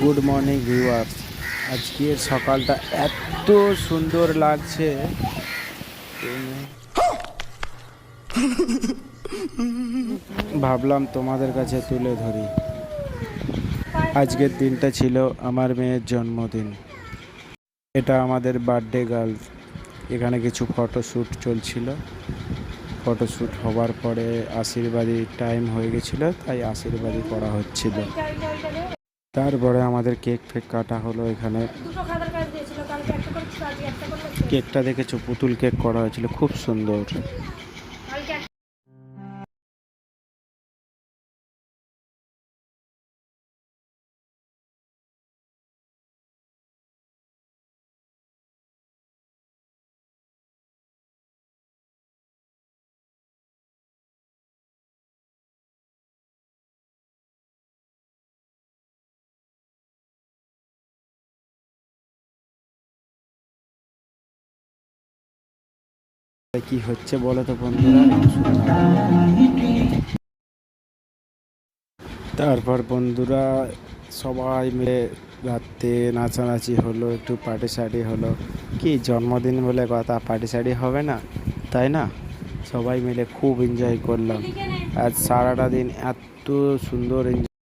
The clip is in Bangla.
Good morning viewers. আজকের সকালটা এত সুন্দর লাগছে, ভাবলাম তোমাদের কাছে তুলে ধরি। আজকের দিনটা ছিল আমার মেয়ের জন্মদিন। এটা আমাদের বার্থডে গার্ল। এখানে কিছু ফটোশ্যুট চলছিল। ফটোশ্যুট হবার পরে আশীর্বাদী টাইম হয়ে গেছিল, তাই আশীর্বাদী করা হচ্ছিল। তারপরে আমাদের কেক ফেক কাটা হলো। এখানে কেকটা দেখেছো, পুতুল কেক করা হয়েছিল, খুব সুন্দর। কি হচ্ছে বলো তো বন্ধুরা, একটু শুনে নাও। তারপর বন্ধুরা সবাই মিলে রাত্রে নাচানাচি হলো, একটু পার্টি সার্টি হলো। কি জন্মদিন বলে কথা, পার্টি সার্টি হবে না, তাই না? সবাই মিলে খুব এনজয় করলাম। আজ সারাটা দিন এত সুন্দর এনজয়